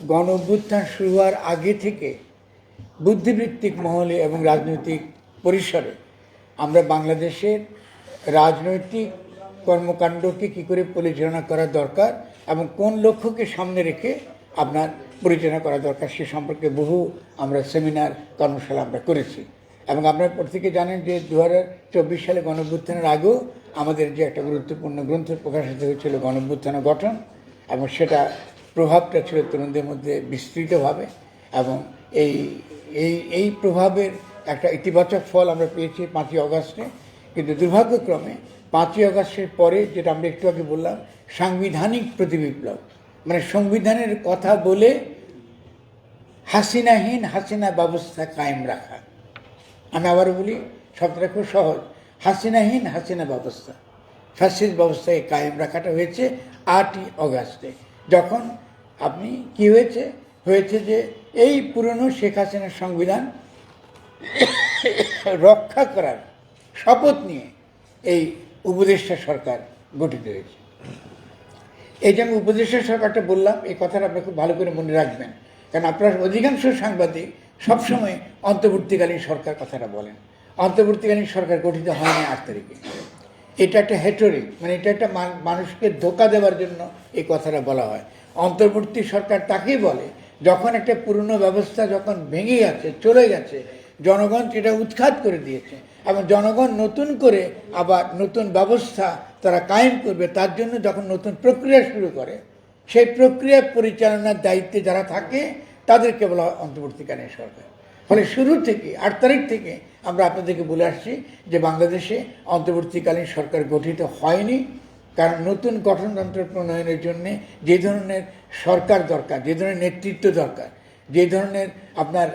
গণ অভ্যুত্থান শুরু হওয়ার আগে থেকে বুদ্ধিবৃত্তিক মহলে এবং রাজনৈতিক পরিসরে আমরা বাংলাদেশের রাজনৈতিক কর্মকাণ্ডকে কী করে পরিচালনা করা দরকার এবং কোন লক্ষ্যকে সামনে রেখে আপনার পরিচালনা করা দরকার সে সম্পর্কে বহু আমরা সেমিনার কর্মশালা আমরা করেছি। এবং আপনারা প্রত্যেকে জানেন যে 2024 সালে গণ অভ্যুত্থানের আগেও আমাদের যে একটা গুরুত্বপূর্ণ গ্রন্থ প্রকাশিত হয়েছিল গণ অভ্যুত্থান গঠন, এবং সেটা প্রভাবটা ছিল তরুণদের মধ্যে বিস্তৃতভাবে, এবং এই এই এই প্রভাবের একটা ইতিবাচক ফল আমরা পেয়েছি 5ই অগাস্টে। কিন্তু দুর্ভাগ্যক্রমে 5ই অগাস্টের পরে যেটা আমরা একটু আগে বললাম সাংবিধানিক প্রতিবিপ্লব, মানে সংবিধানের কথা বলে হাসিনাহীন হাসিনা ব্যবস্থা কায়েম রাখা। আমি আবারও বলি, শব্দটা খুব সহজ, হাসিনাহীন হাসিনা ব্যবস্থা, ফ্যাসিস্ট ব্যবস্থায় কায়েম রাখাটা হয়েছে 8ই অগাস্টে। যখন আপনি কি হয়েছে যে এই পুরনো শেখ হাসিনার সংবিধান রক্ষা করার শপথ নিয়ে এই উপদেষ্টা সরকার গঠিত হয়েছে। এই যে আমি উপদেষ্টা সরকারটা বললাম, এই কথাটা আপনি খুব ভালো করে মনে রাখবেন, কারণ আপনার অধিকাংশ সাংবাদিক সবসময় অন্তর্বর্তীকালীন সরকার কথাটা বলেন। অন্তর্বর্তীকালীন সরকার গঠিত হয়নি 8 তারিখে। এটা একটা হেটরিক, মানে এটা একটা মানুষকে ধোঁকা দেওয়ার জন্য এই কথাটা বলা হয়। অন্তর্বর্তী সরকার তাকেই বলে যখন একটা পুরনো ব্যবস্থা যখন ভেঙে গেছে, চলে গেছে, জনগণ সেটা উৎখাত করে দিয়েছে এবং জনগণ নতুন করে আবার নতুন ব্যবস্থা তারা কায়েম করবে, তার জন্য যখন নতুন প্রক্রিয়া শুরু করে, সেই প্রক্রিয়া পরিচালনার দায়িত্বে যারা থাকে তাদেরকে বলা হয় অন্তর্বর্তীকালীন সরকার। ফলে শুরু থেকে 8 তারিখ থেকে আমরা আপনাদেরকে বলে আসছি যে বাংলাদেশে অন্তর্বর্তীকালীন সরকার গঠিত হয়নি, কারণ নতুন গঠনতন্ত্র প্রণয়নের জন্যে যে ধরনের সরকার দরকার, যে ধরনের নেতৃত্ব দরকার, যে ধরনের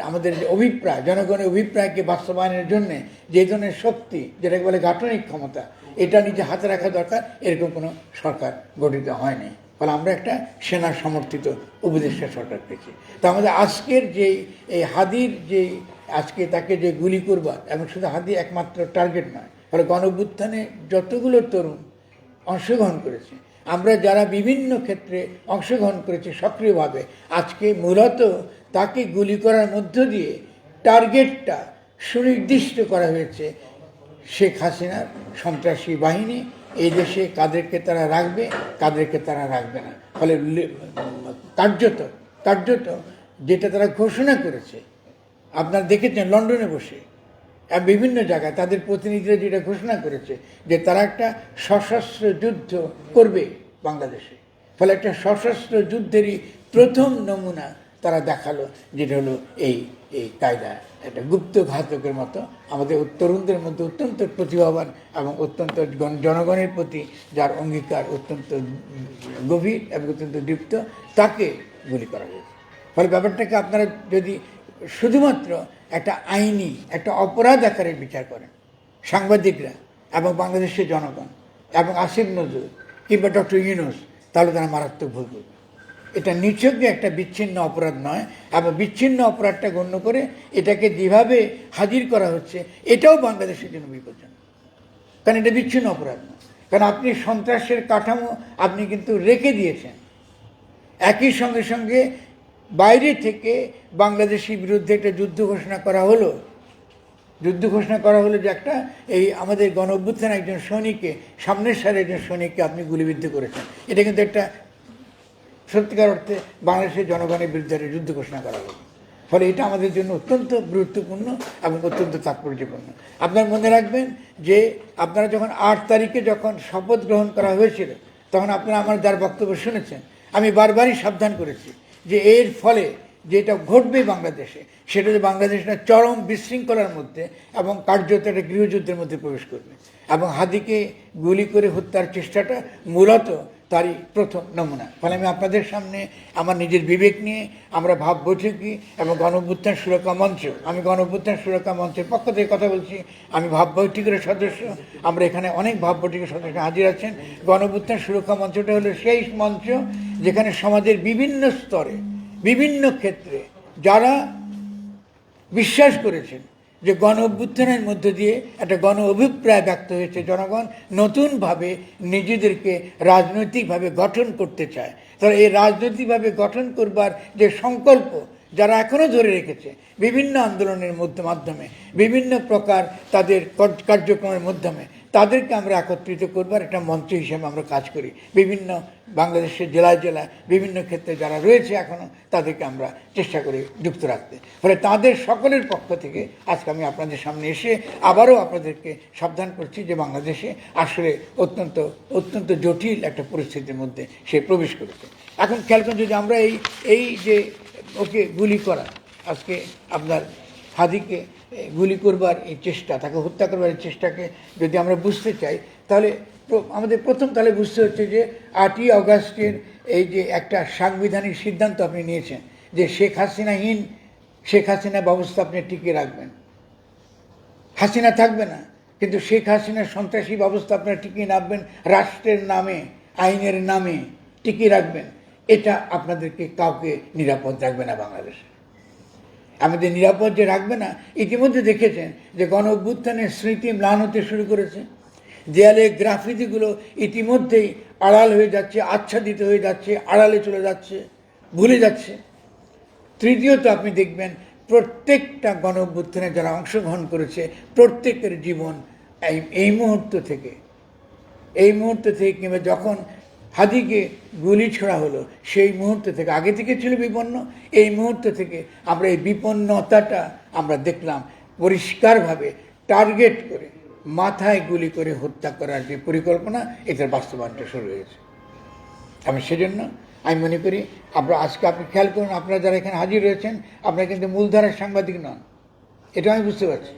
আমাদের যে অভিপ্রায়, জনগণের অভিপ্রায়কে বাস্তবায়নের জন্যে যে ধরনের শক্তি, যেটাকে বলে গাঠনিক ক্ষমতা, এটা নিজে হাতে রাখা দরকার, এরকম কোনো সরকার গঠিত হয়নি। ফলে আমরা একটা সেনা সমর্থিত উপদেষ্টা সরকার পেয়েছি। তো আমাদের আজকের যেই এই হাদির যেই আজকে তাকে যে গুলি করবার, এবং শুধু হাদি একমাত্র টার্গেট নয়, ফলে গণ অভ্যুত্থানে যতগুলো তরুণ অংশগ্রহণ করেছে, আমরা যারা বিভিন্ন ক্ষেত্রে অংশগ্রহণ করেছি সক্রিয়ভাবে, আজকে মূলত তাকে গুলি করার মধ্য দিয়ে টার্গেটটা সুনির্দিষ্ট করা হয়েছে শেখ হাসিনার সন্ত্রাসী বাহিনী এই দেশে কাদেরকে তারা রাখবে, কাদেরকে তারা রাখবে না। ফলে কার্যত যেটা তারা ঘোষণা করেছে, আপনারা দেখেছেন লন্ডনে বসে বিভিন্ন জায়গায় তাদের প্রতিনিধিরা যেটা ঘোষণা করেছে যে তারা একটা সশস্ত্র যুদ্ধ করবে বাংলাদেশে। ফলে একটা সশস্ত্র যুদ্ধেরই প্রথম নমুনা তারা দেখালো, যেটা হলো এই এই কায়দা, একটা গুপ্ত ঘাতকের মতো আমাদের তরুণদের মধ্যে অত্যন্ত প্রতিভাবান এবং অত্যন্ত জনগণের প্রতি যার অঙ্গীকার অত্যন্ত গভীর এবং অত্যন্ত দীপ্ত, তাকে গুলি করা হয়েছে। ফলে ব্যাপারটাকে আপনারা যদি শুধুমাত্র একটা আইনি একটা অপরাধ আকারে বিচার করেন, সাংবাদিকরা এবং বাংলাদেশের জনগণ এবং আসিফ নজরুল কিংবা ডক্টর ইউনূস, তাহলে তারা মারাত্মক ভুল করবে। এটা নিছকই একটা বিচ্ছিন্ন অপরাধ নয়, এবং বিচ্ছিন্ন অপরাধটা গণ্য করে এটাকে যেভাবে হাজির করা হচ্ছে, এটাও বাংলাদেশের জন্য বিপজ্জনক, কারণ এটা বিচ্ছিন্ন অপরাধ নয়। কারণ আপনি সন্ত্রাসের কাঠামো আপনি কিন্তু রেখে দিয়েছেন, একই সঙ্গে বাইরে থেকে বাংলাদেশের বিরুদ্ধে একটা যুদ্ধ ঘোষণা করা হলো যে একটা এই আমাদের গণ অভ্যুত্থানে একজন সৈনিককে, সামনের সারে একজন সৈনিককে আপনি গুলিবিদ্ধ করেছেন। এটা কিন্তু একটা সত্যিকার অর্থে বাংলাদেশের জনগণের বিরুদ্ধে যুদ্ধ ঘোষণা করা হলো। ফলে এটা আমাদের জন্য অত্যন্ত গুরুত্বপূর্ণ এবং অত্যন্ত তাৎপর্যপূর্ণ। আপনারা মনে রাখবেন যে আপনারা যখন 8 তারিখে যখন শপথ গ্রহণ করা হয়েছিল, তখন আপনারা আমার যার বক্তব্য শুনেছেন, আমি বারবারই সাবধান করেছি যে এর ফলে যেটা ঘটবে বাংলাদেশে, সেটা যে বাংলাদেশ না চরম বিশৃঙ্খলার মধ্যে এবং কার্যত একটা গৃহযুদ্ধের মধ্যে প্রবেশ করবে। এবং হাদিকে গুলি করে হত্যার চেষ্টাটা মূলত তারই প্রথম নমুনা। ফলে আমি আপনাদের সামনে আমার নিজের বিবেক নিয়ে আমরা ভাব বৈঠকি এবং গণ অভ্যুত্থান সুরক্ষা মঞ্চ, আমি গণ অভ্যুত্থান সুরক্ষা মঞ্চের পক্ষ থেকে কথা বলছি, আমি ভাব বৈঠকের সদস্য, আমরা এখানে অনেক ভাব বৈঠকের সদস্য হাজির আছেন। গণ অভ্যুত্থান সুরক্ষা মঞ্চটা হলো সেই মঞ্চ যেখানে সমাজের বিভিন্ন স্তরে বিভিন্ন ক্ষেত্রে যারা বিশ্বাস করেছেন যে গণ অভ্যুত্থানের মধ্য দিয়ে একটা গণ অভিপ্রায় ব্যক্ত হয়েছে, জনগণ নতুনভাবে নিজেদেরকে রাজনৈতিকভাবে গঠন করতে চায়, তাহলে এই রাজনৈতিকভাবে গঠন করবার যে সংকল্প যারা এখনও ধরে রেখেছে বিভিন্ন আন্দোলনের মাধ্যমে বিভিন্ন প্রকার তাদের কার্যক্রমের মাধ্যমে, তাদেরকে আমরা একত্রিত করবার একটা মঞ্চ হিসেবে আমরা কাজ করি। বিভিন্ন বাংলাদেশের জেলায় জেলায় বিভিন্ন ক্ষেত্রে যারা রয়েছে এখনও, তাদেরকে আমরা চেষ্টা করি যুক্ত রাখতে। ফলে তাদের সকলের পক্ষ থেকে আজকে আমি আপনাদের সামনে এসে আবারও আপনাদেরকে সাবধান করছি যে বাংলাদেশে আসলে অত্যন্ত অত্যন্ত জটিল একটা পরিস্থিতির মধ্যে সে প্রবেশ করেছে। এখন খেয়াল করুন, যদি আমরা এই যে ওকে গুলি করা, আজকে আপনার হাদিকে গুলি করবার এই চেষ্টা, তাকে হত্যা করবার এই চেষ্টাকে যদি আমরা বুঝতে চাই, তাহলে আমাদের প্রথম তাহলে বুঝতে হচ্ছে যে 8ই অগাস্টের এই যে একটা সাংবিধানিক সিদ্ধান্ত আপনি নিয়েছেন যে শেখ হাসিনা ব্যবস্থা আপনি টিকিয়ে রাখবেন, হাসিনা থাকবে না, কিন্তু শেখ হাসিনার সন্ত্রাসী ব্যবস্থা আপনারা টিকিয়ে রাখবেন, রাষ্ট্রের নামে আইনের নামে টিকিয়ে রাখবেন। এটা আপনাদেরকে কাউকে নিরাপদ রাখবে না বাংলাদেশে। আমাদের নিরাপদ যে রাখবে না, ইতিমধ্যে দেখেছেন যে গণ অভ্যুত্থানের স্মৃতি ম্লান হতে শুরু করেছে, দেয়ালে গ্রাফিতিগুলো ইতিমধ্যেই আড়াল হয়ে যাচ্ছে, আচ্ছাদিত হয়ে যাচ্ছে, আড়ালে চলে যাচ্ছে, ভুলে যাচ্ছে। তৃতীয়ত আপনি দেখবেন প্রত্যেকটা গণ অভ্যুত্থানে যারা অংশগ্রহণ করেছে প্রত্যেকের জীবন এই মুহূর্ত থেকে কিংবা যখন হাদিকে গুলি ছোড়া হলো সেই মুহূর্ত থেকে, আগে থেকে ছিল বিপন্ন, এই মুহূর্ত থেকে আমরা এই বিপন্নতাটা আমরা দেখলাম পরিষ্কারভাবে টার্গেট করে মাথায় গুলি করে হত্যা করার যে পরিকল্পনা, এটার বাস্তবায়নটা শুরু হয়েছে। আমি সেজন্য আমি মনে করি আজকে আপনি খেয়াল করুন, আপনারা যারা এখানে হাজির রয়েছেন আপনারা কিন্তু মূলধারার সাংবাদিক নন, এটা আমি বুঝতে পারছি।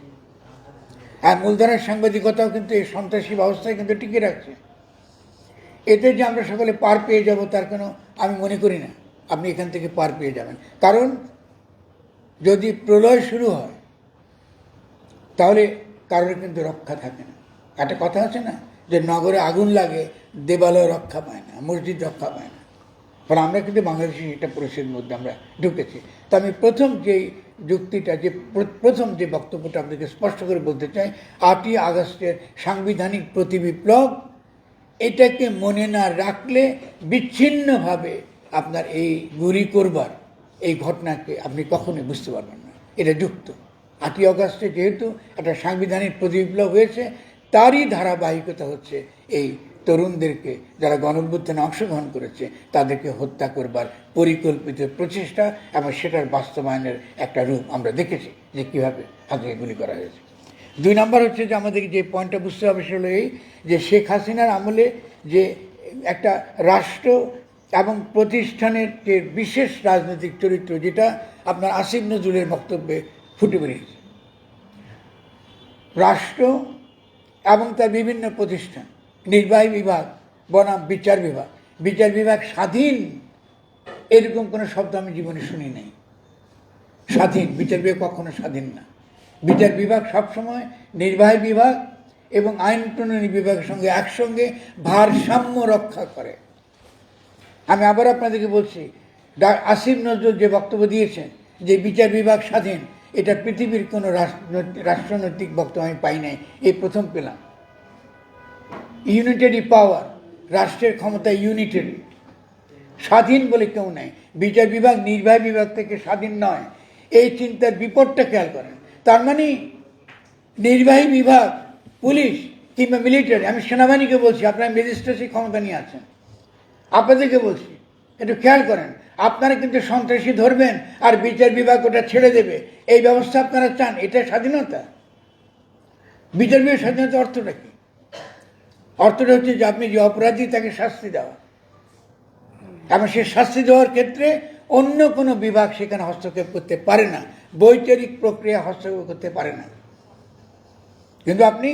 আর মূলধারার সাংবাদিকতাও কিন্তু এই সন্ত্রাসী ব্যবস্থায় কিন্তু টিকে রাখছে। এতে যে আমরা সকলে পার পেয়ে যাব তার কোনো আমি মনে করি না। আপনি এখান থেকে পার পেয়ে যাবেন, কারণ যদি প্রলয় শুরু হয় তাহলে কারোর কিন্তু রক্ষা থাকে না। একটা কথা আছে না যে নগরে আগুন লাগে দেবালয় রক্ষা পায় না, মসজিদ রক্ষা পায় না। কারণ আমরা কিন্তু বাংলাদেশের একটা পরিস্থিতির মধ্যে আমরা ঢুকেছি। তো আমি প্রথম যে বক্তব্যটা আপনাকে স্পষ্ট করে বলতে চাই, 8ই আগস্টের সাংবিধানিক প্রতিবিপ্লব, এটাকে মনে না রাখলে বিচ্ছিন্নভাবে আপনার এই গুলি করবার এই ঘটনাকে আপনি কখনোই বুঝতে পারবেন না। এটা যুক্ত 8ই অগাস্টে যেহেতু একটা সাংবিধানিক প্রতিবিপ্লব হয়েছে, তারই ধারাবাহিকতা হচ্ছে এই তরুণদেরকে যারা গণঅভ্যুত্থানে অংশগ্রহণ করেছে তাদেরকে হত্যা করবার পরিকল্পিত প্রচেষ্টা, এবং সেটার বাস্তবায়নের একটা রূপ আমরা দেখেছি যে কীভাবে হাদিকে গুলি করা হয়েছে। 2 নম্বর হচ্ছে যে আমাদের যে পয়েন্টটা বুঝতে হবে সেটা এই যে শেখ হাসিনার আমলে যে একটা রাষ্ট্র এবং প্রতিষ্ঠানের যে বিশেষ রাজনৈতিক চরিত্র, যেটা আপনার আসিফ নজরুলের বক্তব্যে ফুটে বেরিয়েছে, রাষ্ট্র এবং তার বিভিন্ন প্রতিষ্ঠান, নির্বাহী বিভাগ বনাম বিচার বিভাগ স্বাধীন, এরকম কোনো শব্দ আমি জীবনে শুনি নাই। স্বাধীন বিচার বিভাগ কখনো স্বাধীন না। বিচার বিভাগ সবসময় নির্বাহী বিভাগ এবং আইন প্রণয়নী বিভাগের সঙ্গে একসঙ্গে ভারসাম্য রক্ষা করে। আমি আবার আপনাদেরকে বলছি, আসিফ নজরুল যে বক্তব্য দিয়েছেন যে বিচার বিভাগ স্বাধীন, এটা পৃথিবীর কোনো রাষ্ট্রনৈতিক বক্তব্য আমি পাই নাই, এই প্রথম পেলাম। ইউনিটারি পাওয়ার, রাষ্ট্রের ক্ষমতা ইউনিটারি, স্বাধীন বলে কেউ নেই। বিচার বিভাগ নির্বাহী বিভাগ থেকে স্বাধীন নয়, এই চিন্তার বিপদটা খেয়াল করেন। তার মানে নির্বাহী বিভাগ, পুলিশ কিংবা মিলিটারি, আমি সেনাবাহিনীকে বলছি, আপনারা ম্যাজিস্ট্রেসি ক্ষমতা নিয়ে আছেন, আপনাদেরকে বলছি একটু খেয়াল করেন। আপনারা কিন্তু সন্ত্রাসী ধরবেন আর বিচার বিভাগ ওটা ছেড়ে দেবে, এই ব্যবস্থা আপনারা চান? এটা স্বাধীনতা? বিচার বিভাগ স্বাধীনতা অর্থটা কি? অর্থটা হচ্ছে যে আপনি যে অপরাধী তাকে শাস্তি দেওয়া, এবং সে শাস্তি দেওয়ার ক্ষেত্রে অন্য কোনো বিভাগ সেখানে হস্তক্ষেপ করতে পারে না, বৈচারিক প্রক্রিয়া হস্তক্ষেপ করতে পারে না। কিন্তু আপনি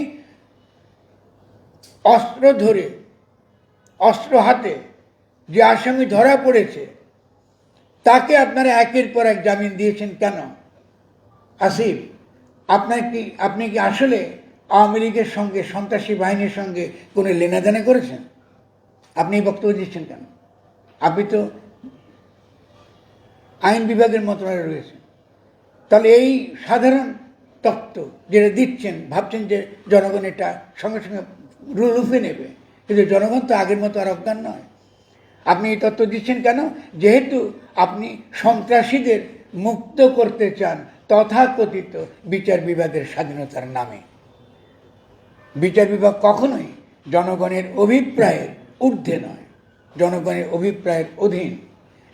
অস্ত্র হাতে যে আসামি ধরা পড়েছে তাকে আপনারা একের পর এক জামিন দিয়েছেন কেন? আসিফ, আপনি কি আসলে আওয়ামী লীগের সঙ্গে, সন্ত্রাসী বাহিনীর সঙ্গে কোনো লেনাদেনা করেছেন? আপনি এই বক্তব্য দিচ্ছেন কেন? আপনি তো আইন বিভাগের মন্ত্রণালয়ে রয়েছেন। তাহলে এই সাধারণ তত্ত্ব যেটা দিচ্ছেন, ভাবছেন যে জনগণ এটা সঙ্গে সঙ্গে রুফে নেবে, কিন্তু জনগণ তো আগের মতো আর অজ্ঞান নয়। আপনি এই তথ্য দিচ্ছেন কেন? যেহেতু আপনি সন্ত্রাসীদের মুক্ত করতে চান তথাকথিত বিচার বিভাগের স্বাধীনতার নামে। বিচার বিভাগ কখনোই জনগণের অভিপ্রায়ের ঊর্ধ্বে নয়, জনগণের অভিপ্রায়ের অধীন।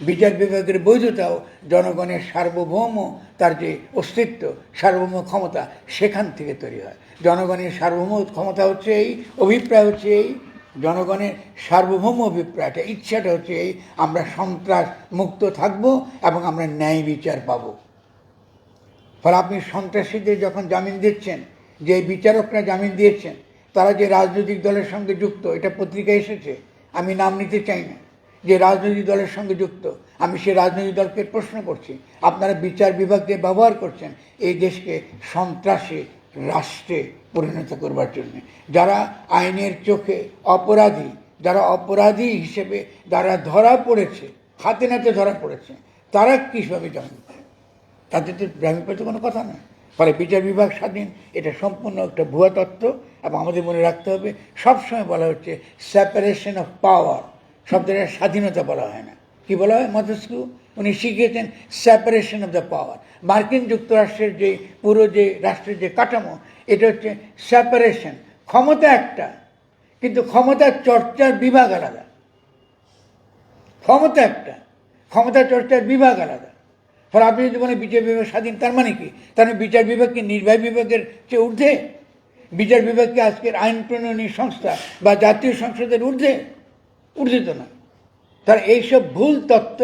বিচার বিভাগের বৈধতাও জনগণের সার্বভৌম, তার যে অস্তিত্ব, সার্বভৌম ক্ষমতা, সেখান থেকে তৈরি হয়। জনগণের সার্বভৌম ক্ষমতা হচ্ছে এই, অভিপ্রায় হচ্ছে এই, জনগণের সার্বভৌম অভিপ্রায়টা, ইচ্ছাটা হচ্ছে এই, আমরা সন্ত্রাস মুক্ত থাকব এবং আমরা ন্যায় বিচার পাব। ফলে আপনি সন্ত্রাসীদের যখন জামিন দিচ্ছেন, যে বিচারকরা জামিন দিয়েছেন তারা যে রাজনৈতিক দলের সঙ্গে যুক্ত, এটা পত্রিকায় এসেছে, আমি নাম নিতে চাই না, যে রাজনৈতিক দলের সঙ্গে যুক্ত, আমি সে রাজনৈতিক দলকে প্রশ্ন করছি, আপনারা বিচার বিভাগকে ব্যবহার করছেন এই দেশকে সন্ত্রাসী রাষ্ট্রে পরিণত করবার জন্য। যারা আইনের চোখে অপরাধী, যারা অপরাধী হিসেবে যারা ধরা পড়েছে, হাতে নাতে ধরা পড়েছে, তারা কীভাবে জামিন পায়? তাদের তো জামিন পাইতে কোনো কথা নয়। ফলে বিচার বিভাগ স্বাধীন, এটা সম্পূর্ণ একটা ভুয়া তত্ত্ব। এবং আমাদের মনে রাখতে হবে, সবসময় বলা হচ্ছে সেপারেশন অফ পাওয়ার, শব্দটা স্বাধীনতা বলা হয় না। কি বলা হয়? মন্তেস্কিউ উনি শিখিয়েছেন সেপারেশন অফ দ্য পাওয়ার। মার্কিন যুক্তরাষ্ট্রের যে পুরো যে রাষ্ট্রের যে কাঠামো, এটা হচ্ছে সেপারেশন। ক্ষমতা একটা, কিন্তু ক্ষমতার চর্চার বিভাগ আলাদা। ক্ষমতা একটা, ক্ষমতা চর্চার বিভাগ আলাদা। ফলে আপনি যদি বলেন বিচার বিভাগ স্বাধীন, তার মানে কি? তাহলে বিচার বিভাগ কি নির্বাহী বিভাগের চেয়ে ঊর্ধ্বে? বিচার বিভাগকে আজকের আইন প্রণয়নী সংস্থা বা জাতীয় সংসদের ঊর্ধ্বে? ঊর্ধ্বে তো না। তার এইসব ভুল তত্ত্ব,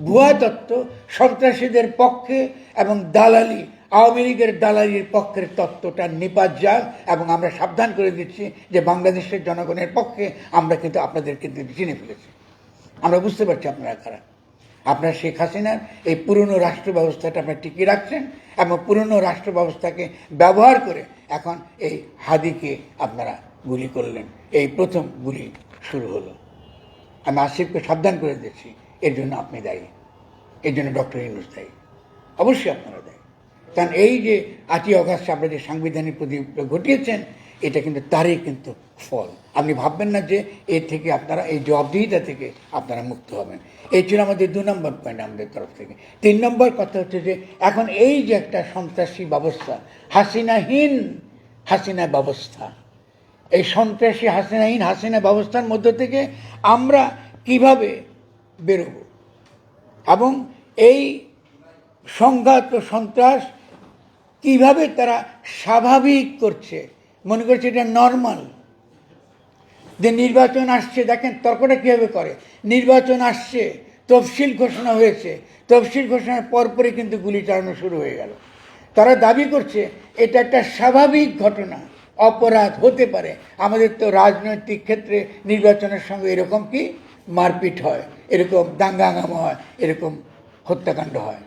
ভুয়া তত্ত্ব, সন্ত্রাসীদের পক্ষে এবং দালালি, আওয়ামী লীগের দালালির পক্ষের তত্ত্বটা নিপাত যাক। এবং আমরা সাবধান করে দিচ্ছি যে বাংলাদেশের জনগণের পক্ষে আমরা কিন্তু আপনাদের কিন্তু চিনে ফেলেছি। আমরা বুঝতে পারছি আপনারা কারা। আপনার শেখ হাসিনার এই পুরনো রাষ্ট্র ব্যবস্থাটা আপনারা টিকিয়ে রাখছেন এবং পুরনো রাষ্ট্র ব্যবস্থাকে ব্যবহার করে এখন এই হাদিকে আপনারা গুলি করলেন। এই প্রথম গুলি শুরু হলো। আমি আসিফকে সাবধান করে দিচ্ছি, এর জন্য আপনি দায়ী, এর জন্য ডক্টর ইউনূস দায়ী, অবশ্যই আপনারা দায়ী। কারণ এই যে 8ই অগাস্ট আপনারা যে সাংবিধানিক প্রতিক্রিয়া ঘটিয়েছেন, এটা কিন্তু তারই কিন্তু ফল। আপনি ভাববেন না যে এর থেকে আপনারা, এই জবাবদিহিতা থেকে আপনারা মুক্ত হবেন। এই ছিল আমাদের 2 নম্বর পয়েন্ট আমাদের তরফ থেকে। 3 নম্বর কথা হচ্ছে যে এখন এই যে একটা সন্ত্রাসী ব্যবস্থা, হাসিনাহীন হাসিনা ব্যবস্থা, এই সন্ত্রাসী হাসিনাহীন হাসিনা ব্যবস্থার মধ্য থেকে আমরা কিভাবে বেরোব এবং এই সংঘাত ও সন্ত্রাস কিভাবে তারা স্বাভাবিক করছে, মনে করছে এটা নর্মাল। যে নির্বাচন আসছে, দেখেন তর্কটা কীভাবে করে। নির্বাচন আসছে, তফসিল ঘোষণা হয়েছে, তফসিল ঘোষণার পরপরই কিন্তু গুলি চালানো শুরু হয়ে গেল। তারা দাবি করছে এটা একটা স্বাভাবিক ঘটনা, অপরাধ হতে পারে। আমাদের তো রাজনৈতিক ক্ষেত্রে নির্বাচনের সঙ্গে এরকম কি মারপিট হয়, এরকম দাঙ্গাহাঙ্গামা হয়, এরকম হত্যাকাণ্ড হয়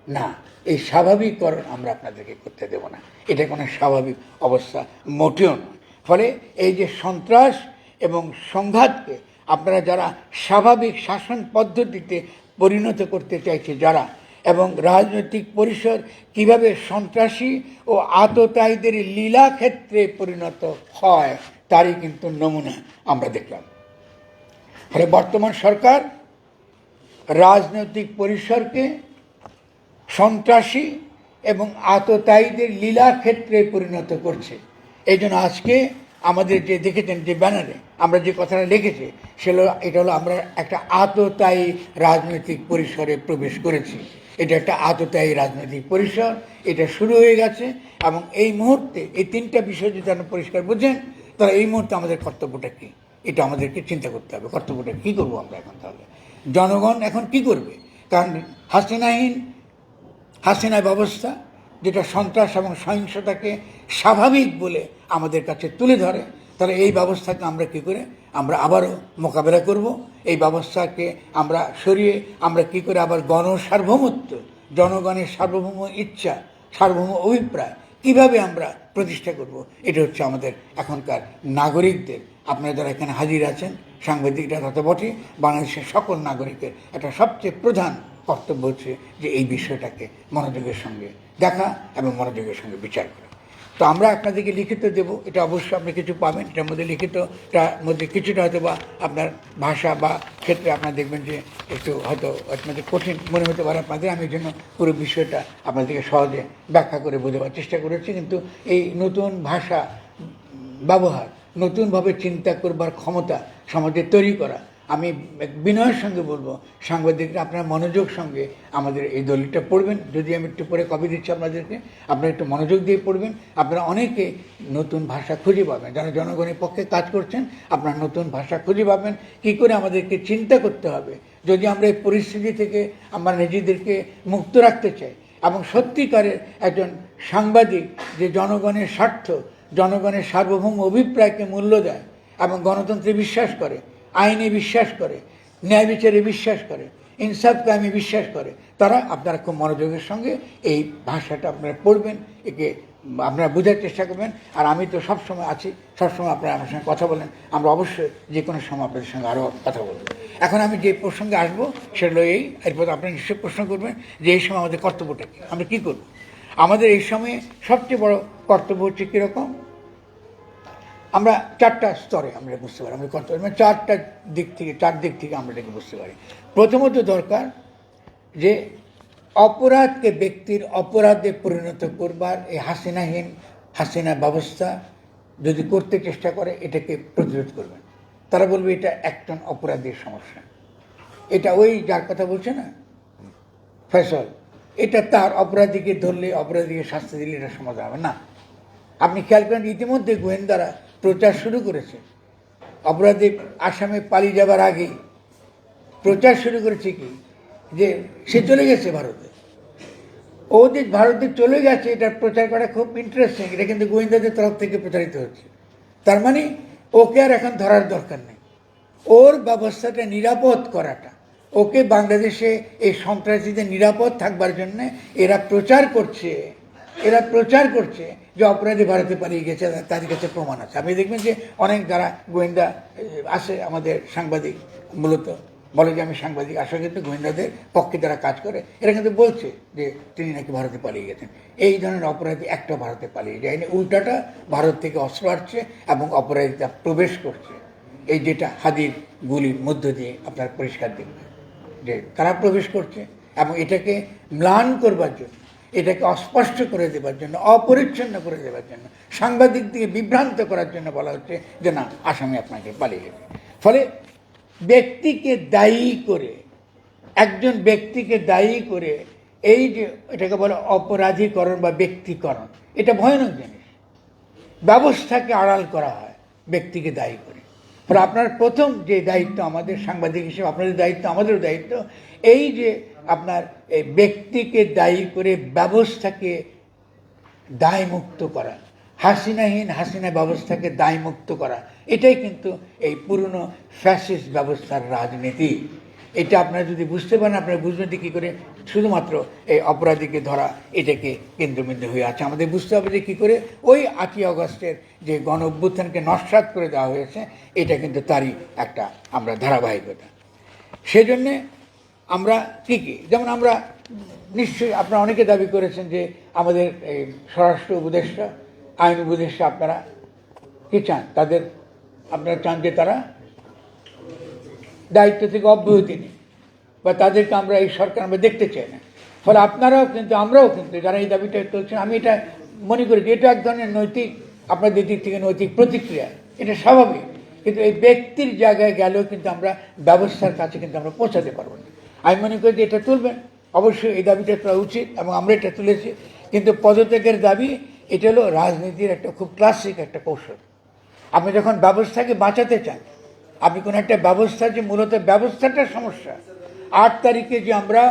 না। এই স্বাভাবিককরণ আমরা আপনাদেরকে করতে দেব না। এটা কোনো স্বাভাবিক অবস্থা মোটেও নয়। ফলে এই যে সন্ত্রাস এবং সংঘাতকে আপনারা যারা স্বাভাবিক শাসন পদ্ধতিতে পরিণত করতে চাইছে যারা, এবং রাজনৈতিক পরিসর কিভাবে সন্ত্রাসী ও আততায়ীদের লীলা ক্ষেত্রে পরিণত হয়, তারই কিন্তু নমুনা আমরা দেখলাম। ফলে বর্তমান সরকার রাজনৈতিক পরিসরকে সন্ত্রাসী এবং আততায়ীদের লীলা ক্ষেত্রে পরিণত করছে। এই জন্য আজকে আমাদের যে দেখেছেন যে ব্যানারে আমরা যে কথাটা লিখেছি, এটা হলো আমরা একটা আততায়ী রাজনৈতিক পরিসরে প্রবেশ করেছি। এটা একটা আততায়ী রাজনৈতিক পরিসর, এটা শুরু হয়ে গেছে। এবং এই মুহূর্তে এই 3টা বিষয় যদি আপনি পরিষ্কার বোঝেন, তাহলে এই মুহূর্তে আমাদের কর্তব্যটা কী, এটা আমাদেরকে চিন্তা করতে হবে। কর্তব্যটা কী করবো আমরা এখন? তাহলে জনগণ এখন কি করবে? কারণ হাসিনা ব্যবস্থা যেটা সন্ত্রাস এবং সহিংসতাকে স্বাভাবিক বলে আমাদের কাছে তুলে ধরে, তাহলে এই ব্যবস্থাকে আমরা কী করে আমরা আবারও মোকাবেলা করব? এই ব্যবস্থাকে আমরা সরিয়ে আমরা কী করে আবার গণসার্বভৌমত্ব, জনগণের সার্বভৌম ইচ্ছা, সার্বভৌম অভিপ্রায় কীভাবে আমরা প্রতিষ্ঠা করব? এটা হচ্ছে আমাদের এখনকার নাগরিকদের, আপনারা যারা এখানে হাজির আছেন, সাংবাদিকরা তথা বটে, বাংলাদেশের সকল নাগরিকের একটা সবচেয়ে প্রধান কর্তব্য হচ্ছে যে এই বিষয়টাকে মনোযোগের সঙ্গে দেখা এবং মনোযোগের সঙ্গে বিচার করা। তো আমরা আপনাদেরকে লিখিত দেব, এটা অবশ্যই আপনি কিছু পাবেন। এটার মধ্যে লিখিতটার মধ্যে কিছুটা হয়তো বা আপনার ভাষা বা ক্ষেত্রে আপনারা দেখবেন যে একটু হয়তো আপনাদের কঠিন মনে হতে পারে আপনাদের। আমি এই জন্য পুরো বিষয়টা আপনাদেরকে সহজে ব্যাখ্যা করে বোঝাবার চেষ্টা করেছি। কিন্তু এই নতুন ভাষা ব্যবহার, নতুনভাবে চিন্তা করবার ক্ষমতা সমাজে তৈরি করা, আমি বিনয়ের সঙ্গে বলবো সাংবাদিকরা আপনারা মনোযোগ সঙ্গে আমাদের এই দলিলটা পড়বেন। যদি আমি একটু পরে কপি দিচ্ছি আপনাদেরকে, আপনারা একটু মনোযোগ দিয়ে পড়বেন। আপনারা অনেকে নতুন ভাষা খুঁজে পাবেন, যারা জনগণের পক্ষে কাজ করছেন আপনারা নতুন ভাষা খুঁজে পাবেন। কী করে আমাদেরকে চিন্তা করতে হবে যদি আমরা এই পরিস্থিতি থেকে আমরা নিজেদেরকে মুক্ত রাখতে চাই, এবং সত্যিকারের একজন সাংবাদিক যে জনগণের স্বার্থ, জনগণের সার্বভৌম অভিপ্রায়কে মূল্য দেয় এবং গণতন্ত্রে বিশ্বাস করে, আইনে বিশ্বাস করে, ন্যায় বিচারে বিশ্বাস করে, ইনসাফ কায়েমে বিশ্বাস করে, তারা আপনারা খুব মনোযোগের সঙ্গে এই ভাষাটা আপনারা পড়বেন, একে আপনারা বোঝার চেষ্টা করবেন। আর আমি তো সবসময় আছি, সবসময় আপনারা আমার সঙ্গে কথা বলেন, আমরা অবশ্যই যে কোনো সময় আপনাদের সঙ্গে আরও কথা বলব। এখন আমি যে প্রসঙ্গে আসবো সেটা হলো এই, এরপর আপনারা নিশ্চয়ই প্রশ্ন করবেন যে এই সময় আমাদের কর্তব্যটা কী, আমরা কী করব। আমাদের এই সময়ে সবচেয়ে বড় কর্তব্য হচ্ছে কীরকম, আমরা চারটা স্তরে আমরা বুঝতে পারি আমরা কর্তব্য, মানে চার দিক থেকে আমরা এটাকে বুঝতে পারি। প্রথমত দরকার যে অপরাধকে ব্যক্তির অপরাধে পরিণত করবার এই হাসিনা ব্যবস্থা যদি করতে চেষ্টা করে এটাকে প্রতিরোধ করবেন। তারা বলবে এটা একজন অপরাধীর সমস্যা, এটা ওই যার কথা বলছে না ফয়সল, এটা তার অপরাধীকে ধরলে, অপরাধীকে শাস্তি দিলে এটা সমাধান হবে না। আপনি খেয়াল করেন ইতিমধ্যে গোয়েন্দারা প্রচার শুরু করেছে, অপরাধী আসামে পালিয়ে যাবার আগেই প্রচার শুরু করেছে কি যে সে চলে গেছে ভারতে, ও যে ভারতে চলে গেছে এটা প্রচার করা খুব ইন্টারেস্টিং। এটা কিন্তু গোয়েন্দাদের তরফ থেকে প্রচারিত হচ্ছে। তার মানে ওকে আর এখন ধরার দরকার নেই, ওর ব্যবস্থাটা নিরাপদ করাটা, ওকে বাংলাদেশে এই সন্ত্রাসীদের নিরাপদ থাকবার জন্য এরা প্রচার করছে যে অপরাধী ভারতে পালিয়ে গেছে, তাদের কাছে প্রমাণ আছে। আপনি দেখবেন যে অনেক যারা গোয়েন্দা আসে আমাদের সাংবাদিক মূলত বলে যে আমি সাংবাদিক, আসলে কিন্তু গোয়েন্দাদের পক্ষে যারা কাজ করে এরা কিন্তু বলছে যে তিনি নাকি ভারতে পালিয়ে গেছেন। এই ধরনের অপরাধী একটা ভারতে পালিয়ে যায়নি, উল্টাটা ভারত থেকে অস্ত্র আসছে এবং অপরাধীরা প্রবেশ করছে। এই যেটা হাদির গুলির মধ্য দিয়ে আপনার পরিষ্কার দেখবেন যে তারা প্রবেশ করছে, এবং এটাকে ম্লান করবার জন্য, এটাকে অস্পষ্ট করে দেবার জন্য, অপরিচ্ছন্ন করে দেবার জন্য, সাংবাদিক দিয়ে বিভ্রান্ত করার জন্য বলা হচ্ছে যে না আসামি আপনাকে পালিয়ে গেছে। ফলে ব্যক্তিকে দায়ী করে, একজন ব্যক্তিকে দায়ী করে এই যে এটাকে বলে অপরাধীকরণ বা ব্যক্তিকরণ, এটা ভয়ানক জিনিস। ব্যবস্থাকে আড়াল করা হয় ব্যক্তিকে দায়ী করে। ফলে আপনার প্রথম যে দায়িত্ব আমাদের সাংবাদিক হিসেবে, আপনাদের দায়িত্ব, আমাদেরও দায়িত্ব, এই যে আপনার এই ব্যক্তিকে দায়ী করে ব্যবস্থাকে দায়মুক্ত করা, হাসিনা ব্যবস্থাকে দায়মুক্ত করা, এটাই কিন্তু এই পুরনো ফ্যাসিস্ট ব্যবস্থার রাজনীতি। এটা আপনারা যদি বুঝতে পারেন, আপনারা বুঝবেন কী করে শুধুমাত্র এই অপরাধীকে ধরা এটাকে কেন্দ্রবিন্দু হয়ে আছে। আমাদের বুঝতে হবে যে কী করে ওই 8ই আগস্টের যে গণ অভ্যুত্থানকে নস্যাৎ করে দেওয়া হয়েছে, এটা কিন্তু তারই একটা আমরা ধারাবাহিকতা। সেজন্যে আমরা কী যেমন আমরা নিশ্চয়ই আপনারা অনেকে দাবি করেছেন যে আমাদের এই স্বরাষ্ট্র উপদেষ্টা, আইন উপদেষ্টা, আপনারা কি চান, আপনারা চান যে তারা দায়িত্ব থেকে অব্যাহতি নেই, বা তাদেরকে আমরা এই সরকার আমরা দেখতে চাই না। ফলে আপনারাও কিন্তু, আমরাও কিন্তু যারা এই দাবিটা তুলছেন, আমি এটা মনে করি যে এটা এক ধরনের নৈতিক, আপনাদের দিক থেকে নৈতিক প্রতিক্রিয়া, এটা স্বাভাবিক। কিন্তু এই ব্যক্তির জায়গায় গেলেও কিন্তু আমরা ব্যবস্থার কাছে কিন্তু আমরা পৌঁছাতে পারবো না। আমি মনে করি যে এটা তুলবেন, অবশ্যই এই দাবিটা করা উচিত এবং আমরা এটা তুলেছি। কিন্তু পদত্যাগের দাবি এটা হলো রাজনীতির একটা খুব ক্লাসিক একটা কৌশল। আপনি যখন ব্যবস্থাকে বাঁচাতে চান, আপনি কোনো একটা ব্যবস্থা, যে মূলত ব্যবস্থাটার সমস্যা, 8 তারিখে যে আমরা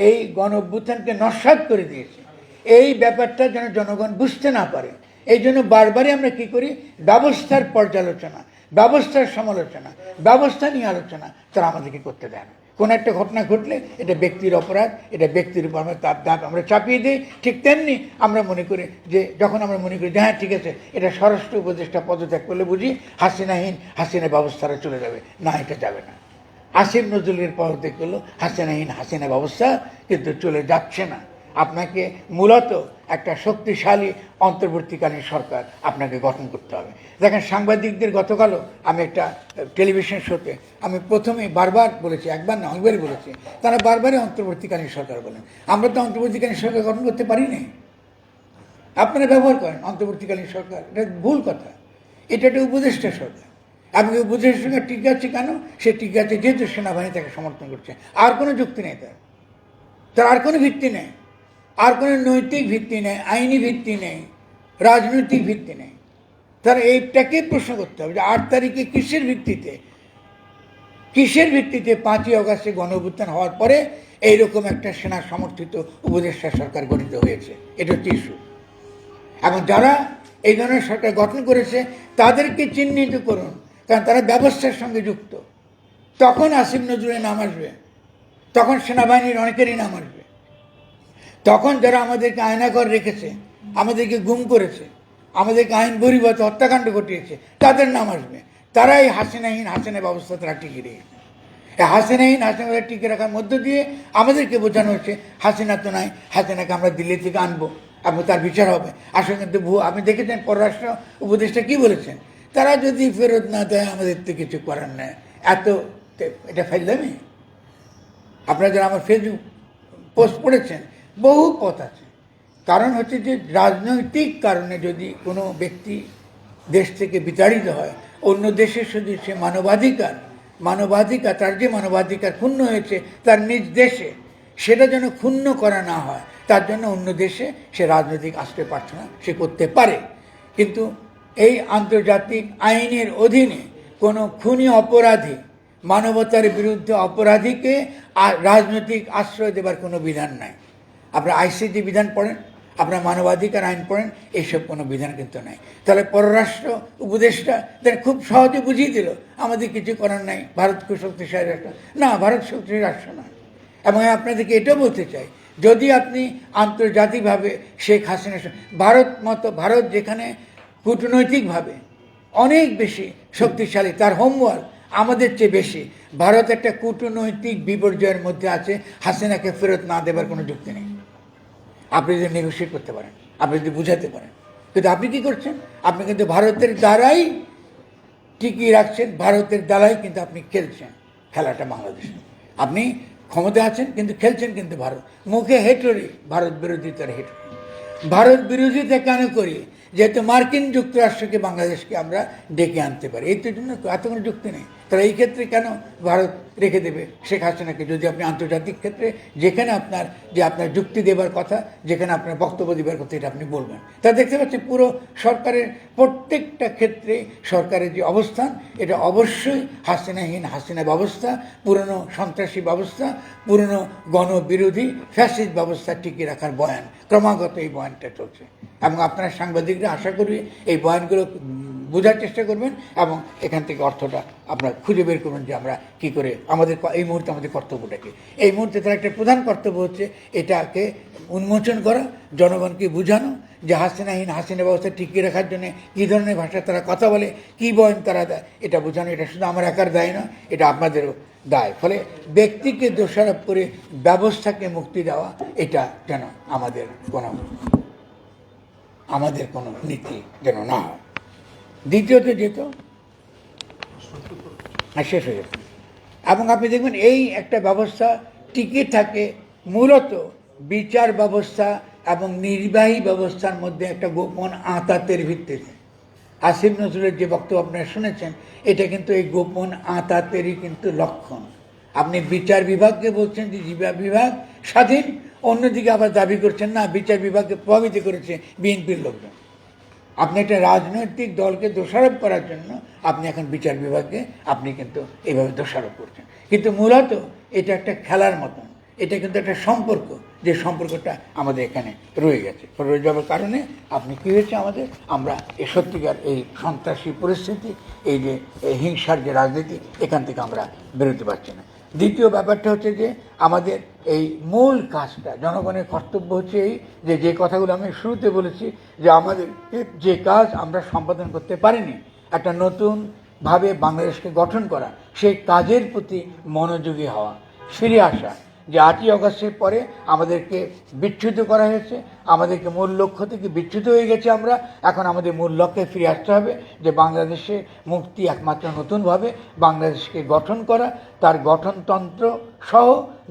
এই গণ অভ্যুত্থানকে নস্যাৎ করে দিয়েছি, এই ব্যাপারটা যেন জনগণ বুঝতে না পারে, এই জন্য বারবারই আমরা কি করি, ব্যবস্থার পর্যালোচনা, ব্যবস্থার সমালোচনা, ব্যবস্থা নিয়ে আলোচনা তারা আমাদেরকে করতে দেয় না। কোনো একটা ঘটনা ঘটলে এটা ব্যক্তির অপরাধ, এটা ব্যক্তির উপর আমরা তার দাগ আমরা চাপিয়ে দিই। ঠিক তেমনি আমরা মনে করি যে, যখন আমরা মনে করি যে হ্যাঁ ঠিক আছে, এটা স্বরাষ্ট্র উপদেষ্টা পদত্যাগ করলে বুঝি হাসিনা ব্যবস্থাটা চলে যাবে, না, এটা যাবে না। আসিফ নজরুলের পদত্যাগ করলো হাসিনা ব্যবস্থা কিন্তু চলে যাচ্ছে না। আপনাকে মূলত একটা শক্তিশালী অন্তর্বর্তীকালীন সরকার আপনাকে গঠন করতে হবে। দেখেন, সাংবাদিকদের গতকালও আমি একটা টেলিভিশন শোতে আমি প্রথমে বারবার বলেছি, একবার না অনেকবারই বলেছি, তারা বারবারই অন্তর্বর্তীকালীন সরকার বলেন। আমরা তো অন্তর্বর্তীকালীন সরকার গঠন করতে পারি না। আপনারা ব্যবহার করেন অন্তর্বর্তীকালীন সরকার, এটা ভুল কথা। এটা একটা উপদেষ্টা সরকার। আপনি উপদেষ্টা সরকার টিকে আছে কেন? সে টিকে আছে যেহেতু সেনাবাহিনী তাকে সমর্থন করছে। আর কোনো যুক্তি নেই তার আর কোনো ভিত্তি নেই, আর কোনো নৈতিক ভিত্তি নেই, আইনি ভিত্তি নেই, রাজনৈতিক ভিত্তি নেই। তারা এইটাকে প্রশ্ন করতে হবে যে 8 তারিখে কিসের ভিত্তিতে 5ই অগাস্টে গণঅভ্যুত্থান হওয়ার পরে এইরকম একটা সেনা সমর্থিত উপদেষ্টা সরকার গঠিত হয়েছে। এটা হচ্ছে ইস্যু। এবং যারা এই ধরনের সরকার গঠন করেছে তাদেরকে চিহ্নিত করুন, কারণ তারা ব্যবস্থার সঙ্গে যুক্ত। তখন আসিফ নজরুলের নাম আসবে, তখন সেনাবাহিনীর অনেকেরই নাম আসবে, তখন যারা আমাদেরকে আয়নাঘর রেখেছে, আমাদেরকে গুম করেছে, আমাদেরকে আইন বহির্ভূত হত্যাকাণ্ড ঘটিয়েছে, তাদের নাম আসবে। তারাই হাসিনাহীন হাসিনা ব্যবস্থা তারা টিকিয়ে রেখেছে। এই হাসিনাহীন হাসিনা টিকিয়ে রাখার মধ্য দিয়ে আমাদেরকে বোঝানো হচ্ছে হাসিনা তো নাই, হাসিনাকে আমরা দিল্লি থেকে আনবো এবং তার বিচার হবে। আসলে কিন্তু আপনি দেখেছেন পররাষ্ট্র উপদেষ্টা কি বলেছেন, তারা যদি ফেরত না দেয় আমাদের তো কিছু করার নেই। এটা ফেললামই। আপনারা যারা আমার ফেসবুক পোস্ট পড়েছেন, বহু পথ আছে। কারণ হচ্ছে যে রাজনৈতিক কারণে যদি কোনো ব্যক্তি দেশ থেকে বিতাড়িত হয়, অন্য দেশের শুধু সে মানবাধিকার তার যে মানবাধিকার ক্ষুণ্ণ হয়েছে তার নিজ দেশে, সেটা যেন ক্ষুণ্ণ করা না হয়, তার জন্য অন্য দেশে সে রাজনৈতিক আশ্রয় প্রার্থনা সে করতে পারে। কিন্তু এই আন্তর্জাতিক আইনের অধীনে কোনো খুনি অপরাধী, মানবতার বিরুদ্ধে অপরাধীকে আর রাজনৈতিক আশ্রয় দেবার কোনো বিধান নাই। আপনারা আইসিটি বিধান পড়েন, আপনারা মানবাধিকার আইন পড়েন, এইসব কোনো বিধান কিন্তু নাই। তাহলে পররাষ্ট্র উপদেষ্টা তারা খুব সহজে বুঝিয়ে দিল আমাদের কিছু করার নাই, ভারত খুব শক্তিশালী রাষ্ট্র না, ভারত শক্তিশালী রাষ্ট্র নয়। এবং আপনাদেরকে এটাও বলতে চাই, যদি আপনি আন্তর্জাতিকভাবে শেখ হাসিনা ভারত যেখানে কূটনৈতিকভাবে অনেক বেশি শক্তিশালী, তার হোমওয়ার্ক আমাদের চেয়ে বেশি, ভারত একটা কূটনৈতিক বিপর্যয়ের মধ্যে আছে। হাসিনাকে ফেরত না দেবার কোনো যুক্তি নেই। আপনি যদি নেগোশিয়েট করতে পারেন, আপনি যদি বুঝাতে পারেন, কিন্তু আপনি কি করছেন? আপনি কিন্তু ভারতের দ্বারাই টিকিয়ে রাখছেন, ভারতের দ্বারাই কিন্তু আপনি খেলছেন খেলাটা বাংলাদেশে। আপনি ক্ষমতা আছেন কিন্তু খেলছেন কিন্তু ভারত। মুখে হেটরি, ভারত বিরোধিতার হেটরি। ভারত বিরোধিতা কেন করি? যেহেতু মার্কিন যুক্তরাষ্ট্রকে বাংলাদেশকে আমরা ডেকে আনতে পারি, এই তো জন্য এত কোনো যুক্তি নেই। তারা এই ক্ষেত্রে কেন ভারত রেখে দেবে শেখ হাসিনাকে? যদি আপনি আন্তর্জাতিক ক্ষেত্রে যেখানে আপনার যুক্তি দেবার কথা, যেখানে আপনার বক্তব্য দেবার কথা, এটা আপনি বলবেন। তা দেখতে পাচ্ছি পুরো সরকারের প্রত্যেকটা ক্ষেত্রে সরকারের যে অবস্থান, এটা অবশ্যই হাসিনা ব্যবস্থা, পুরনো সন্ত্রাসী ব্যবস্থা, পুরনো গণবিরোধী ফ্যাসিস্ট ব্যবস্থা টিকিয়ে রাখার বয়ান, ক্রমাগত এই বয়ানটা চলছে। এবং আপনারা সাংবাদিকরা আশা করি এই বয়ানগুলো বোঝার চেষ্টা করবেন এবং এখান থেকে অর্থটা আপনারা খুঁজে বের করবেন যে আমরা কী করে এই মুহূর্তে আমাদের কর্তব্যটাকে, এই মুহূর্তে তার একটা প্রধান কর্তব্য হচ্ছে এটাকে উন্মোচন করা, জনগণকে বোঝানো যে হাসিনা ব্যবস্থা টিকিয়ে রাখার জন্য কী ধরনের ভাষায় তারা কথা বলে, কী বয়ান তারা দেয়, এটা বোঝানো। এটা শুধু আমার একার দায় না, এটা আপনাদেরও দায়। ফলে ব্যক্তিকে দোষারোপ করে ব্যবস্থাকে মুক্তি দেওয়া, এটা যেন আমাদের কোনো নীতি যেন না হয়। দ্বিতীয়ত শেষ হয়ে যেত। এবং আপনি দেখবেন এই একটা ব্যবস্থা টিকে থাকে মূলত বিচার ব্যবস্থা এবং নির্বাহী ব্যবস্থার মধ্যে একটা গোপন আঁতাতের ভিত্তিতে। আসিফ নজরুলের যে বক্তব্য আপনারা শুনেছেন, এটা কিন্তু এই গোপন আঁতাতেরই কিন্তু লক্ষণ। আপনি বিচার বিভাগকে বলছেন যে বিভাগ স্বাধীন, অন্যদিকে আবার দাবি করছেন না বিচার বিভাগকে প্রভাবিত করেছে বিএনপির লোকজন। আপনি একটা রাজনৈতিক দলকে দোষারোপ করার জন্য আপনি এখন বিচার বিভাগকে আপনি কিন্তু এইভাবে দোষারোপ করছেন। কিন্তু মূলত এটা একটা খেলার মতন, এটা কিন্তু একটা সম্পর্ক, যে সম্পর্কটা আমাদের এখানে রয়ে গেছে। রয়ে যাওয়ার কারণে আপনি কী হয়েছে আমরা এই সত্যিকার এই সন্ত্রাসী পরিস্থিতি, এই যে হিংসার যে রাজনীতি, এখান থেকে আমরা বেরোতে পারছি না। দ্বিতীয় ব্যাপারটা হচ্ছে যে আমাদের এই মূল কাজটা, জনগণের কর্তব্য হচ্ছে এই যে কথাগুলো আমি শুরুতে বলেছি, যে আমাদের যে কাজ আমরা সম্পাদন করতে পারিনি, একটা নতুনভাবে বাংলাদেশকে গঠন করা, সেই কাজের প্রতি মনোযোগী হওয়া, ফিরে আসা, যে 8ই অগস্টের পরে আমাদেরকে বিচ্যুত করা হয়েছে, আমাদেরকে মূল লক্ষ্য থেকে বিচ্যুত হয়ে গেছে আমরা। এখন আমাদের মূল লক্ষ্যে ফিরে আসতে হবে, যে বাংলাদেশে মুক্তি একমাত্র নতুনভাবে বাংলাদেশকে গঠন করা, তার গঠনতন্ত্র সহ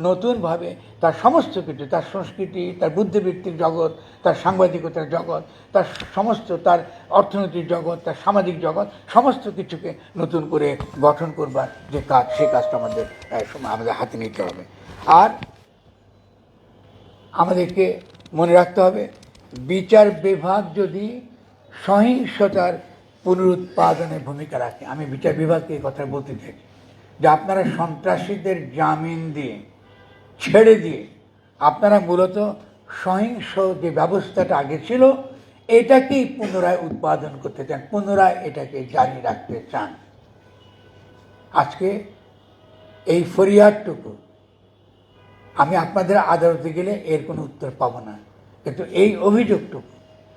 নতুনভাবে তার সমস্ত কিছু, তার সংস্কৃতি, তার বুদ্ধিবৃত্তিক জগৎ, তার সাংবাদিকতার জগৎ, তার সমস্ত, তার অর্থনৈতিক জগৎ, তার সামাজিক জগৎ, সমস্ত কিছুকে নতুন করে গঠন করবার যে কাজ, সেই কাজটা আমাদের হাতে নিতে হবে। আর আমাদেরকে মনে রাখতে হবে, বিচার বিভাগ যদি সহিংসতার পুনরুৎপাদনে ভূমিকা রাখে, আমি বিচার বিভাগকে এই কথা বলতে চাই, যে আপনারা সন্ত্রাসীদের জামিন দিয়ে, ছেড়ে দিয়ে আপনারা মূলত সহিংস যে ব্যবস্থাটা আগে ছিল এটাকেই পুনরায় উৎপাদন করতে চান, পুনরায় এটাকে জারি রাখতে চান। আজকে এই ফরিয়াদটুকু আমি আপনাদের আদালতে গেলে এর কোনো উত্তর পাবো না, কিন্তু এই অভিযোগটুকু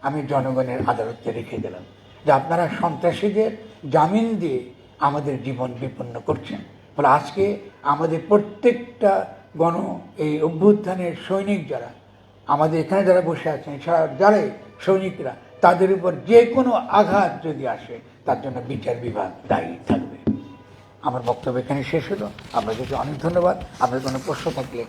আমি জনগণের আদালতে রেখে দিলাম, যে আপনারা সন্ত্রাসীদের জামিন দিয়ে আমাদের জীবন বিপন্ন করছেন। ফলে আজকে আমাদের প্রত্যেকটা এই অভ্যুত্থানের সৈনিক যারা আমাদের এখানে যারা বসে আছেন, এছাড়া যারাই সৈনিকরা, তাদের উপর যে কোনো আঘাত যদি আসে তার জন্য বিচার বিভাগ দায়ী থাকবে। আমার বক্তব্য এখানে শেষ হলো। আপনাদেরকে অনেক ধন্যবাদ। আপনাদের কোনো প্রশ্ন থাকলে